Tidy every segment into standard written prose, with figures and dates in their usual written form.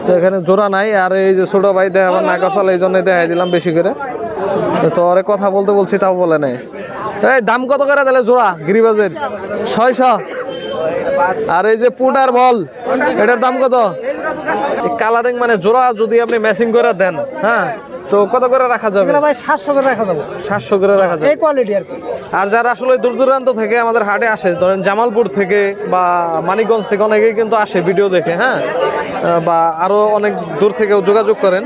তো এখানে জোড়া নাই, আর এই যে ছোট ভাই দেখাবার না করছাল, এই জন্য দেখাই দিলাম বেশি করে। তো আরে কথা বলতে বলছি তাও বলে নাই। এই দাম কত করে দিলে জোড়া গিরিবাজের? 600। আর এই যে পুটার বল, এটার দাম কত? কালারিং মানে জোড়া যদি আপনি ম্যাচিং করে দেন, হ্যাঁ, তো কত করে রাখা যাবে? ভাই 700 করে রাখা যাবে। 700 করে রাখা যাবে এই কোয়ালিটি আর কি। আর যারা আসলে দূর দূরান্ত থেকে আমাদের হাটে আসে, ধরেন জামালপুর থেকে বা মানিকগঞ্জ থেকে অনেকেই কিন্তু আসে ভিডিও দেখে, হ্যাঁ, বা আরো অনেক দূর থেকেও যোগাযোগ করেন,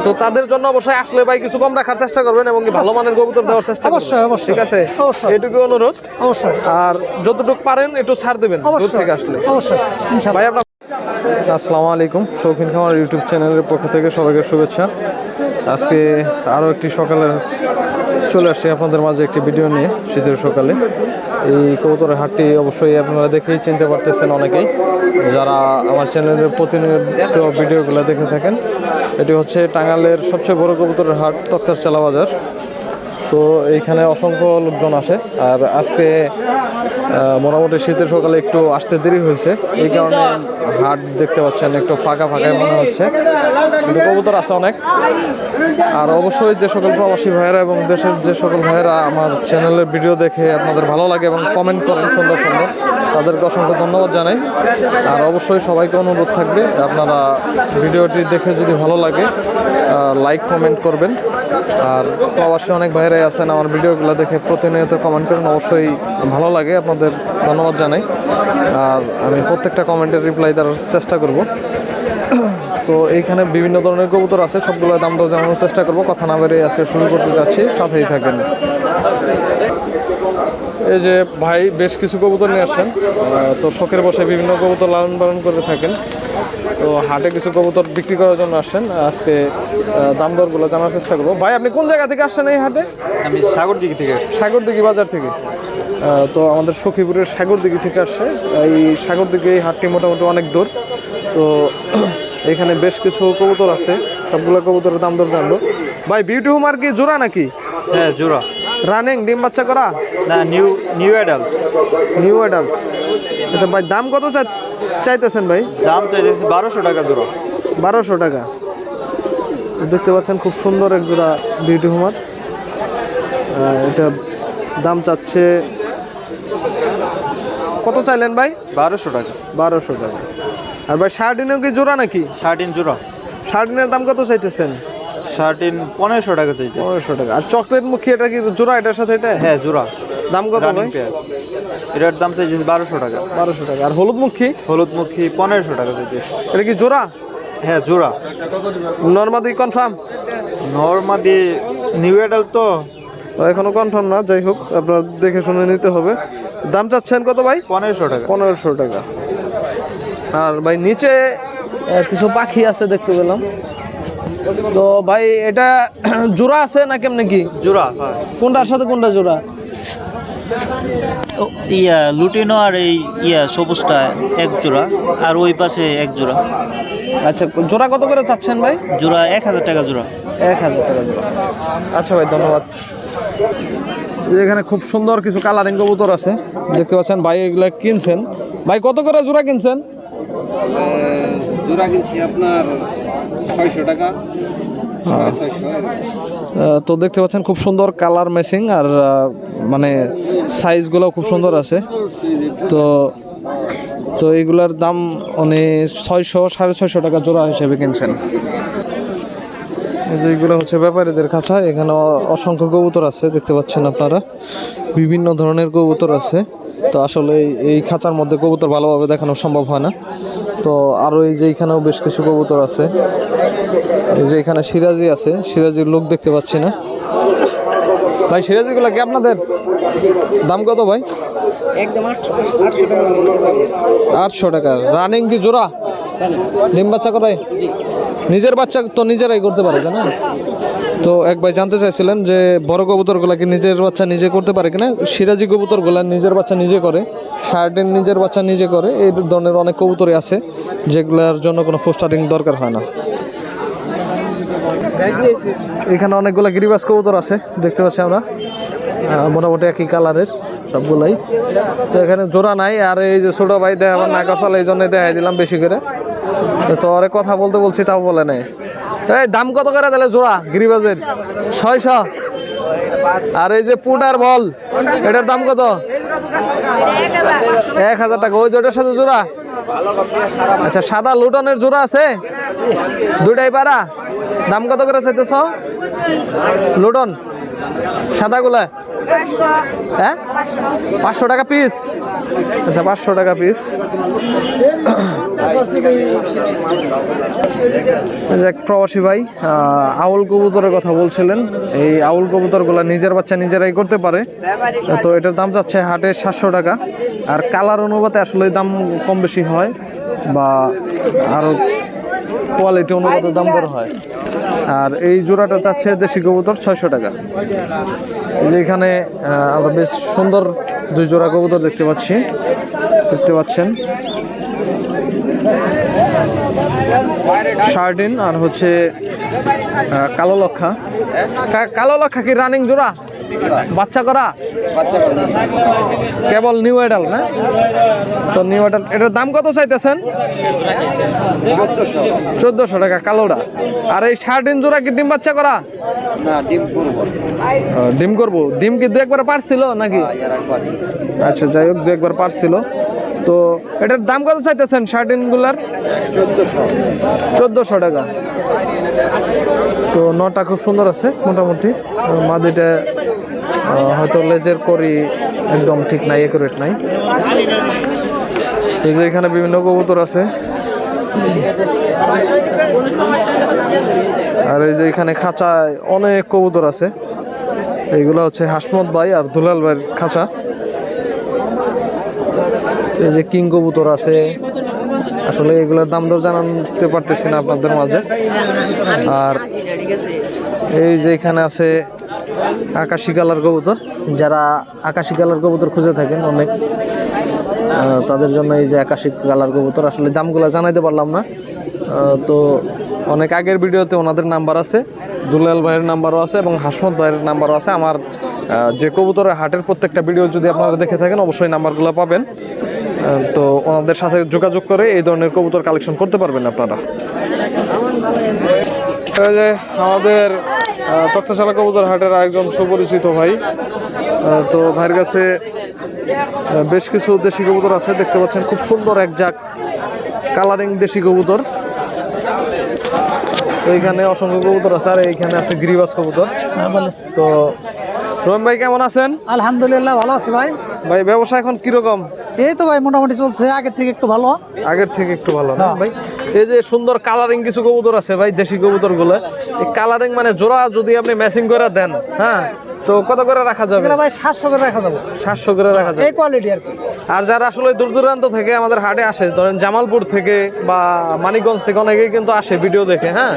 তো তাদের জন্য অবশ্যই আসলে ভাই কিছু কম রাখার চেষ্টা করবেন এবং কি ভালো মানের কবুতর দেওয়ার চেষ্টা করবেন। অবশ্যই অবশ্যই, ঠিক আছে, অবশ্যই, এটুকু অনুরোধ। অবশ্যই। আর যতটুকু পারেন একটু ছাড় দেবেন দূর থেকে আসলে। অবশ্যই ইনশাআল্লাহ। ভাই আপনার আসসালামু আলাইকুম, শৌখিন খামার ইউটিউব চ্যানেলের পক্ষ থেকে সবাইকে শুভেচ্ছা। আজকে আরও একটি সকালে চলে আসছি আপনাদের মাঝে একটি ভিডিও নিয়ে। শীতের সকালে এই কবুতরের হাটটি অবশ্যই আপনারা দেখেই চিনতে পারতেছেন অনেকেই, যারা আমার চ্যানেলের প্রতিনিয়ত ভিডিওগুলো দেখে থাকেন। এটি হচ্ছে টাঙ্গাইলের সবচেয়ে বড় কবুতরের হাট, তক্তারচালা বাজার। তো এইখানে অসংখ্য লোকজন আসে, আর আজকে মোটামুটি শীতের সকালে একটু আসতে দেরি হয়েছে, এই কারণে হাট দেখতে পাচ্ছেন একটু ফাঁকা ফাঁকাই মনে হচ্ছে, কিন্তু কবুতর আছে অনেক। আর অবশ্যই যে সকল প্রবাসী ভাইয়েরা এবং দেশের যে সকল ভাইয়েরা আমার চ্যানেলের ভিডিও দেখে আপনাদের ভালো লাগে এবং কমেন্ট করেন সুন্দর সুন্দর, তাদেরকে অসংখ্য ধন্যবাদ জানাই। আর অবশ্যই সবাইকে অনুরোধ থাকবে, আপনারা ভিডিওটি দেখে যদি ভালো লাগে লাইক কমেন্ট করবেন। আর প্রবাসী অনেক ভাইয়েরাই আছেন আমার ভিডিওগুলো দেখে প্রতিনিয়ত কমেন্ট করেন, অবশ্যই ভালো লাগে, আপনাদের ধন্যবাদ জানাই। আর আমি প্রত্যেকটা কমেন্টের রিপ্লাই দেওয়ার চেষ্টা করব। তো এইখানে বিভিন্ন ধরনের কবুতর আছে, সবগুলো দাম দর জানানোর চেষ্টা করব। কথা না বেরিয়ে আজকে শুরু করতে যাচ্ছি, সাথেই থাকেন। এই যে ভাই বেশ কিছু কবুতর নিয়ে আসেন, তো শখের বসে বিভিন্ন কবুতর লালন পালন করে থাকেন। তো হাটে কিছু কবুতর বিক্রি করার জন্য আসছেন, আজকে দাম দরগুলো জানার চেষ্টা করবো। ভাই আপনি কোন জায়গা থেকে আসছেন এই হাটে? আমি সাগরদিঘি থেকে আসছি। সাগরদিঘি বাজার থেকে। তো আমাদের সখীপুরের সাগরদিঘি থেকে আসছে। এই সাগরদিঘি এই হাটটি মোটামুটি অনেক দূর। তো এখানে বেশ কিছু কবুতর আছে, সবগুলো কবুতরের দাম দর জানলো। ভাই বিউটি হোম আর কি জোড়া নাকি? হ্যাঁ জোড়া। রানিং ডিম বাচ্চা করা? না নিউ অ্যাডাল্ট। New adult. আচ্ছা ভাই দাম কত চাইতেছেন ভাই? দাম চাইতেছি 1200 টাকা জোড়া। 1200 টাকা। দেখতে পাচ্ছেন খুব সুন্দর এক জোড়া বিউটি হোমার। এটা দাম চাচ্ছে কত চাইলেন ভাই? 1200 টাকা। 1200 টাকা। আর ভাই শার্টিনও কি জোড়া নাকি? শার্টিন জোড়া। শার্টিনের দাম কত চাইতেছেন? শার্টিন 1500 টাকা চাইতেছি। 1500 টাকা। আর চকলেট মুখী এটা কি জোড়া এটার সাথে এটা? হ্যাঁ জোড়া। দাম কত ভাই? এটার দাম চাইতেছি 1200 টাকা। 1200 টাকা। আর হলুদ মুখী? হলুদ মুখী 1500 টাকা চাইতেছি। এটা কি জোড়া? হ্যাঁ জোড়া। নরমাদি কনফার্ম? নরমাদি নিউ অ্যাডাল্ট তো এখনো কনফার্ম না, যাই হোক আপনার দেখে শুনে নিতে হবে। দাম চাচ্ছেন কত ভাই? 1500 টাকা। 1500 টাকা। আর ভাই নিচে কিছু পাখি আছে দেখতে পেলাম। তো ভাই এটা জোড়া আছে না কেমনে কি? জোড়া। কোনটার সাথে কোনটা জোড়া? লুটিনো আর এই সবুজটা এক জোড়া, আর ওই পাশে এক জোড়া। আচ্ছা জোড়া কত করে চাচ্ছেন ভাই? জোড়া 1000 টাকা জোড়া। 1000 টাকা জোড়া। আচ্ছা ভাই ধন্যবাদ। এখানে খুব সুন্দর কিছু কালারিং কবুতর আছে দেখতে পাচ্ছেন, ভাই এগুলা কিনছেন। ভাই কত করে জোড়া কিনছেন? জোড়া কিনছি আপনার 600 টাকা। 650। তো দেখতে পাচ্ছেন খুব সুন্দর কালার ম্যাচিং, আর মানে সাইজগুলো খুব সুন্দর আছে। তো তো এইগুলার দাম উনি 600 650 টাকা জোড়া হিসেবে কিনছেন। এইগুলো হচ্ছে ব্যাপারীদের খাঁচা। এখানে অসংখ্য কবুতর আছে দেখতে পাচ্ছেন আপনারা, বিভিন্ন ধরনের কবুতর আছে। তো আসলে এই খাঁচার মধ্যে কবুতর ভালোভাবে দেখানো সম্ভব হয় না। তো আরও এই যে এইখানেও বেশ কিছু কবুতর আছে। এই যে এখানে সিরাজি আছে, সিরাজির লোক দেখতে পাচ্ছি না। ভাই সিরাজিগুলো কি আপনাদের? দাম কত ভাই? একদম 800 টাকা। 800 টাকা। রানিং কি জোড়া? ডিম বাচ্চা করে? নিজের বাচ্চা তো নিজেরাই করতে পারে না? তো এক ভাই জানতে চাইছিলেন যে বড় কবুতরগুলা কি নিজের বাচ্চা নিজে করতে পারে কিনা। সিরাজি কবুতরগুলা নিজের বাচ্চা নিজে করে, শার্টের নিজের বাচ্চা নিজে করে। এই ধরনের অনেক কবুতরই আছে যেগুলোর জন্য কোনো পোস্টারিং দরকার হয় না। এখানে অনেকগুলো গিরিবাজ কবুতর আছে দেখতে পাচ্ছি আমরা, মোটামুটি একই কালারের সবগুলাই। তো এখানে জোড়া নাই, আর এই যে ছোট ভাই দেখাবার না করছাল, এই জন্য দেখাই দিলাম বেশি করে। তো আরে কথা বলতে বলছি তাও বলে নাই। এই দাম কত করে তাহলে জোড়া গিরিবাজের? 600। আর এই যে পুটার বল এটার দাম কত? 1000 টাকা। ওই জোড়ার সাথে জোড়া? আচ্ছা, সাদা লুটনের জোড়া আছে দুইটাই পারা? দাম কত করে চাইতেছ লুটন সাদাগুলা? হ্যাঁ, 500 টাকা পিস। আচ্ছা, 500 টাকা পিস। এক প্রবাসী ভাই আউল কবুতরের কথা বলছিলেন। এই আউল কবুতরগুলা নিজের বাচ্চা নিজেরাই করতে পারে। তো এটার দাম যাচ্ছে হাটে 700 টাকা। আর কালার অনুপাতে আসলে দাম কম বেশি হয় বা আরো কোয়ালিটি অনুপাতে দাম দর হয়। আর এই জোড়াটা চাচ্ছে দেশি কবুতর 600 টাকা। এই যে এখানে আমরা বেশ সুন্দর 2 জোড়া কবুতর দেখতে পাচ্ছেন। শার্টিন আর হচ্ছে কালো লক্ষা। কালো লক্ষা কি রানিং জোড়া? বাচ্চা করা? কেবল নিউ অ্যাডাল না? তো নিউ অ্যাডাল এটার দাম কত চাইতেছেন? 1400 টাকা কালোটা। আর এই শার্টিন জোড়া কি ডিম বাচ্চা করা? ডিম করবো। ডিম কি 2-1 পারছিল নাকি? আচ্ছা, যাই হোক 2-1 পারছিল। তো এটার দাম কত চাইতেছেন শার্টিন গুলার? 1400 টাকা। তো নটা খুব সুন্দর আছে মোটামুটি। মাদিটা হয়তো লেজের করি একদম ঠিক নাই, একুরেট নাই। এই যে এখানে বিভিন্ন কবুতর আছে। আর এই যে এখানে খাঁচায় অনেক কবুতর আছে। এইগুলো হচ্ছে হাসমত ভাই আর দুলাল ভাইয়ের খাঁচা। এই যে কিং কবুতর আছে। আসলে এগুলোর দাম দর জানাতে পারতেছি না আপনাদের মাঝে। আর এই যে এখানে আছে আকাশি কালার কবুতর। যারা আকাশি কালার কবুতর খুঁজে থাকেন অনেক, তাদের জন্য এই যে আকাশি কালার কবুতর। আসলে দামগুলো জানাইতে পারলাম না। তো অনেক আগের ভিডিওতে ওনাদের নাম্বার আছে, দুলাল ভাইয়ের নাম্বারও আছে এবং হাসমত ভাইয়ের নাম্বারও আছে। আমার যে কবুতরের হাটের প্রত্যেকটা ভিডিও যদি আপনারা দেখে থাকেন অবশ্যই নাম্বারগুলো পাবেন। তো ওনাদের সাথে যোগাযোগ করে এই ধরনের কবুতর কালেকশন করতে পারবেন আপনারা। যে আমাদের তক্তাশালা কবুতর হাটের একজন সুপরিচিত ভাই। তো ভাইয়ের কাছে বেশ কিছু দেশি কবুতর আছে, দেখতে পাচ্ছেন খুব সুন্দর এক জাক কালারিং দেশি কবুতর। এইখানে অসংখ্য কবুতর আছে আর এইখানে আছে গিরিবাজ কবুতর। তো রহিম ভাই কেমন আছেন? আলহামদুলিল্লাহ ভালো আছি ভাই। ভাই ব্যবসা এখন কিরকম? এই তো ভাই মোটামুটি চলছে, আগের থেকে একটু ভালো। আগের থেকে একটু ভালো না ভাই? এই যে সুন্দর কালারিং কিছু কবুতর আছে ভাই, দেশি কবুতর গুলো। এই কালারিং মানে জোড়া যদি আপনি ম্যাচিং করে দেন, হ্যাঁ, তো কত করে রাখা যাবে? ভাই 700 করে রাখা যাবে। 700 করে রাখা যাবে এই কোয়ালিটি আর কি। আর যারা আসলে দূর দূরান্ত থেকে আমাদের হাটে আসে, ধরেন জামালপুর থেকে বা মানিকগঞ্জ থেকে অনেকেই কিন্তু আসে ভিডিও দেখে, হ্যাঁ,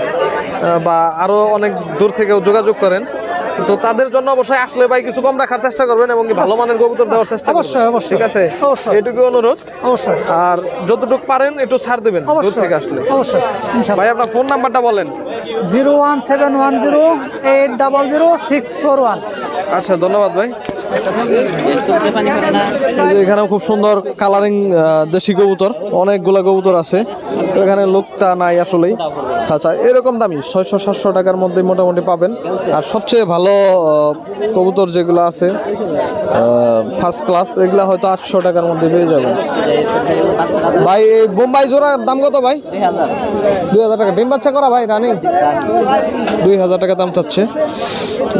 বা আরো অনেক দূর থেকেও যোগাযোগ করেন। তো তাদের জন্য অবশ্যই আসলে ভাই কিছু কম রাখার চেষ্টা করবেন এবং কি ভালো মানের কবুতর দেওয়ার চেষ্টা করবেন। অবশ্যই অবশ্যই, ঠিক আছে, অবশ্যই, এইটুকু অনুরোধ। অবশ্যই। আর যতটুকু পারেন একটু ছাড় দেবেন দূর থেকে আসলে। অবশ্যই ইনশাআল্লাহ। ভাই আপনার ফোন নাম্বারটা বলেন। 01710800641। আচ্ছা, ধন্যবাদ ভাই। এখানেও খুব সুন্দর কালারিং দেশি কবুতর, অনেকগুলা কবুতর আছে। তো এখানে লোকটা নাই আসলেই খাঁচা। এরকম দামি 600-700 টাকার মধ্যে মোটামুটি পাবেন। আর সবচেয়ে ভালো কবুতর যেগুলো আছে ফার্স্ট ক্লাস, এগুলা হয়তো 800 টাকার মধ্যে পেয়ে যাবেন। ভাই এই বোম্বাই জোড়ার দাম কত ভাই? 2000 টাকা। ডিম বাচ্চা করা ভাই রানিং? 2000 টাকা দাম চাচ্ছে।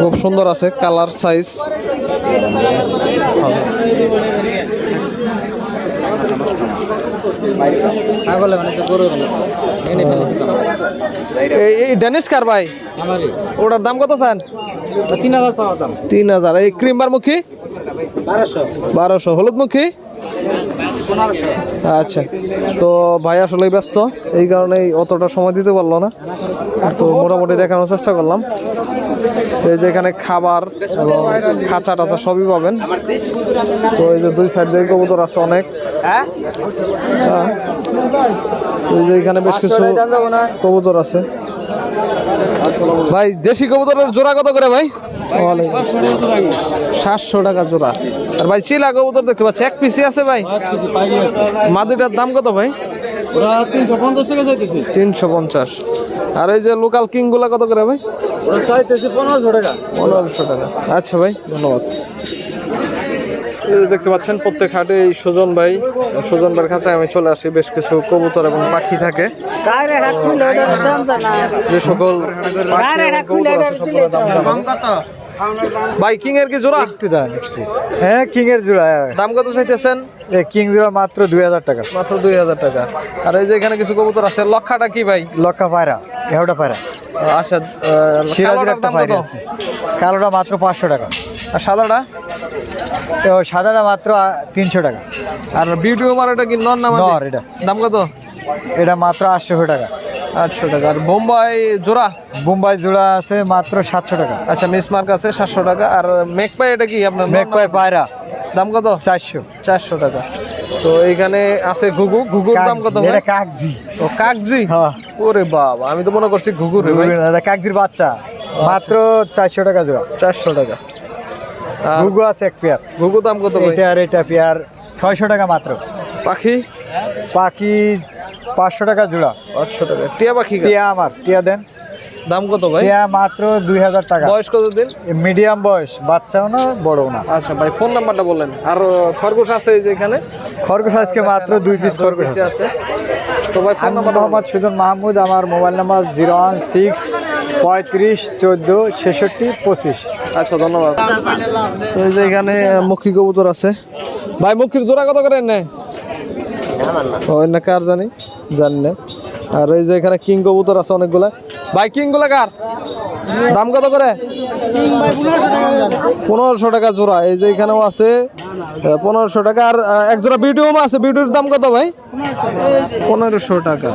খুব সুন্দর আছে কালার, সাইজ। এই ডেনিস কার ভাই? ওটার দাম কত চান? 3000। এই ক্রিমবার মুখী 1200। হলুদ মুখী? আচ্ছা, তো ভাই আসলে ব্যস্ত, এই কারণেই অতটা সময় দিতে পারলো না। তো মোটামুটি দেখানোর চেষ্টা করলাম। এই যে এখানে খাবার এবং খাঁচা টাচা সবই পাবেন। তো এই যে দুই সাইড দিয়ে কবুতর আছে অনেক। এই যে এখানে বেশ কিছু কবুতর আছে। ভাই দেশি কবুতরের জোড়া কত করে ভাই? 700 টাকা জোড়া। আর ভাই চিলা কবুতর দেখতে পাচ্ছি, এক পিসি আছে ভাই? মাদিটার দাম কত ভাই? ওরা 350 টাকা চাইতেছে। 350। আর এই যে লোকাল কিংগুলা কত করে ভাই? ওরা চাইতেছে 1500 টাকা। 1500 টাকা। আচ্ছা ভাই, ধন্যবাদ। এই যে দেখতে পাচ্ছেন প্রত্যেক হাটে এই সুজন ভাইয়ের কাছে আমি চলে আসি। বেশ কিছু কবুতর এবং পাখি থাকে। যে সকল পাখি এবং কবুতর আছে সবগুলোর দাম জানাবো। ভাই কিং এর কি জোড়া? একটু দাঁড়ান একটু। হ্যাঁ কিং এর জোড়া। দাম কত চাইতেছেন? এই কিং জোড়া মাত্র 2000 টাকা। মাত্র 2000 টাকা। আর এই যে এখানে কিছু কবুতর আছে, লক্ষাটা কি ভাই? লক্ষা পায়রা, এহোটা পায়রা। আচ্ছা, সিরাজের কালোটার একটা দাম পায়রা কত? আছে, কালোটা মাত্র 500 টাকা। আর সাদাটা? ও সাদাটা মাত্র 300 টাকা। আর বিউটি ওমারটা কি নর না মাদি? নর। এটা দাম কত? এটা মাত্র 800 টাকা। 800 টাকা। আর বোম্বাই জোড়া? বোম্বাই জোড়া আছে মাত্র 700 টাকা। আচ্ছা, মিসমার্ক আছে 700 টাকা। আর মেকপাই এটা কি আপনার? মেকপাই পায়রা দাম কত? 400 টাকা। তো এইখানে আছে ঘুঘুর দাম কত ভাই? এটা কাকজি। ও কাকজি? হ্যাঁ। ওরে বাবা, আমি তো মনে করছি ঘুঘুর রে ভাই। এটা কাকজির বাচ্চা, মাত্র 400 টাকা জোড়া। 400 টাকা। আর ঘুঘু আছে এক পেয়ার। ঘুঘু দাম কত ভাই? এটা আর এটা পেয়ার 600 টাকা মাত্র। পাখি? পাখি 500 টাকা জোড়া। 800 টাকা। টিয়া পাখি? টিয়া আমার টিয়া দেন। দাম কত ভাই? টিয়া মাত্র 2000 টাকা। বয়স কত দিন? মিডিয়াম বয়স, বাচ্চাও না বড়ও না। আচ্ছা ভাই, ফোন নাম্বারটা বলেন। আর খরগোশ আছে এই যে এখানে? খরগোশ আজকে মাত্র 2 পিস খরগোশ আছে। আছে। তো ভাই ফোন আমি নাম্বার? মোহাম্মদ সুজন মাহমুদ। আমার মোবাইল নাম্বার 016 35 14 66 25। আচ্ছা, ধন্যবাদ। তো এই যে এখানে মুখী কবুতর আছে ভাই। মুখির জোড়া কত করে নেয়? ওই না কার জানি না। আর এই যে এখানে কিং কবুতর আছে অনেকগুলা। ভাই কিং গুলা কার? দাম কত করে? 1500 টাকা জোড়া। এই যে এখানেও আছে 1500 টাকা। আর এক জোড়া বিউটি হোম আছে, বিউটির দাম কত ভাই? 1500 টাকা।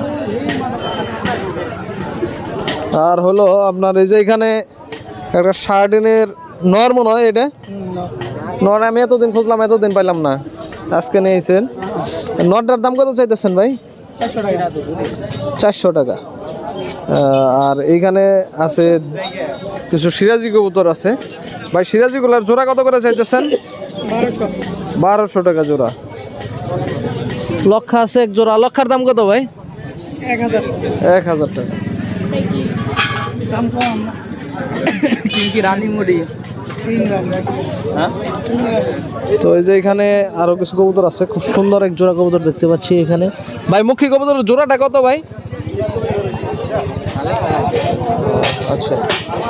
আর হলো আপনার এই যে এখানে একটা শার্টিনের নর মনে হয় এটা। নর আমি এতদিন খুঁজলাম, এতদিন পাইলাম না, আজকে নিয়েছেন। নরটার দাম কত চাইতেছেন ভাই? 400 টাকা। আর এইখানে আছে কিছু সিরাজি কবুতর আছে ভাই। সিরাজিগুলার জোড়া কত করে চাইতেছেন? 1200 টাকা জোড়া। লক্ষা আছে এক জোড়া। লক্ষার দাম কত ভাই? 1000 টাকা। তো এই যে এখানে আরো কিছু কবুতর আছে, খুব সুন্দর এক জোড়া কবুতর দেখতে পাচ্ছি এখানে ভাই। মুখী কবুতরের জোড়াটা কত ভাই? আচ্ছা,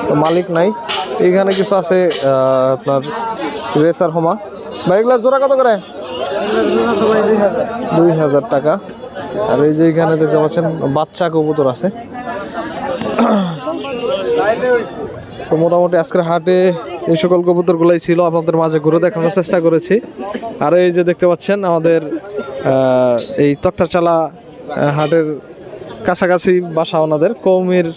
তো মালিক নাই। এখানে কিছু আছে আপনার রেসার হোমা ভাই। এগুলার জোড়া কত করে? 2000 টাকা। আর এই যে এখানে দেখতে পাচ্ছেন বাচ্চা কবুতর আছে। তো মোটামুটি আজকের হাটে এই সকল কবুতরগুলাই ছিল, আপনাদের মাঝে ঘুরে দেখানোর চেষ্টা করেছি। আর এই যে দেখতে পাচ্ছেন আমাদের এই তক্তারচালা হাটের কাছাকাছি বাসা ওনাদের, কৌমির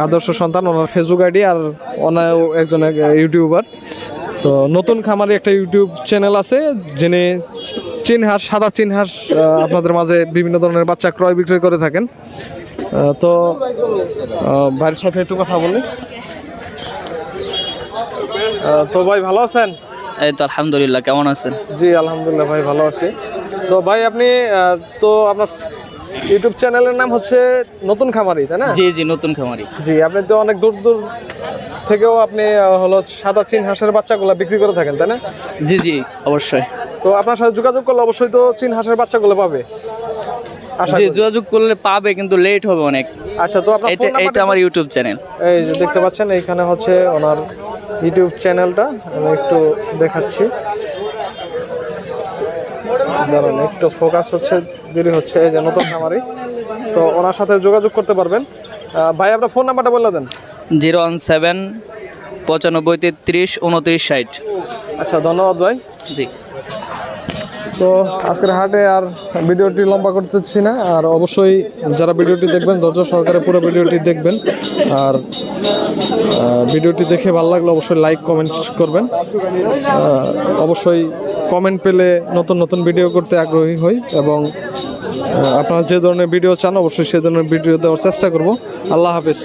আদর্শ সন্তান, ওনার ফেসবুক আইডি। আর ওনার একজন ইউটিউবার। তো নতুন খামারি একটা ইউটিউব চ্যানেল আছে, যিনি চিনহাঁস, সাদা চিনহাঁস আপনাদের মাঝে বিভিন্ন ধরনের বাচ্চা ক্রয় বিক্রয় করে থাকেন। তো ভাইয়ের সাথে একটু কথা বলি। তো ভাই ভালো আছেন? এই তো আলহামদুলিল্লাহ, কেমন আছেন? জি আলহামদুলিল্লাহ ভাই ভালো আছি। তো ভাই আপনি তো আপনার ইউটিউব চ্যানেলের নাম হচ্ছে নতুন খামারি, তাই না? জি জি, নতুন খামারি। জি, আপনি তো অনেক দূর দূর থেকেও আপনি হলো সাদা চীন হাঁসের বাচ্চাগুলো বিক্রি করে থাকেন, তাই না? জি জি, অবশ্যই। তো আপনার সাথে যোগাযোগ করলে অবশ্যই তো চীন হাঁসের বাচ্চাগুলো পাবে। আশা জি, করি। যোগাযোগ করলে পাবে, কিন্তু লেট হবে অনেক। আচ্ছা, তো আপনার এটা এটা আমার ইউটিউব চ্যানেল। এই যে দেখতে পাচ্ছেন এইখানে হচ্ছে ওনার ইউটিউব চ্যানেলটা, আমি একটু দেখাচ্ছি। দাঁড়ান, একটু ফোকাস হচ্ছে, দেরি হচ্ছে। এই যে নতুন খামারি, তো ওনার সাথে যোগাযোগ করতে পারবেন। ভাই আপনার ফোন নাম্বারটা বলে দেন। 017 95 33 29 60। আচ্ছা, ধন্যবাদ ভাই। জি। তো আজকের হাটে আর ভিডিওটি লম্বা করতেছি না। আর অবশ্যই যারা ভিডিওটি দেখবেন ধৈর্য সহকারে পুরো ভিডিওটি দেখবেন। আর ভিডিওটি দেখে ভালো লাগলে অবশ্যই লাইক কমেন্ট করবেন। অবশ্যই কমেন্ট পেলে নতুন নতুন ভিডিও করতে আগ্রহী হই, এবং আপনারা যে ধরনের ভিডিও চান অবশ্যই সে ধরনের ভিডিও দেওয়ার চেষ্টা করব। আল্লাহ হাফেজ।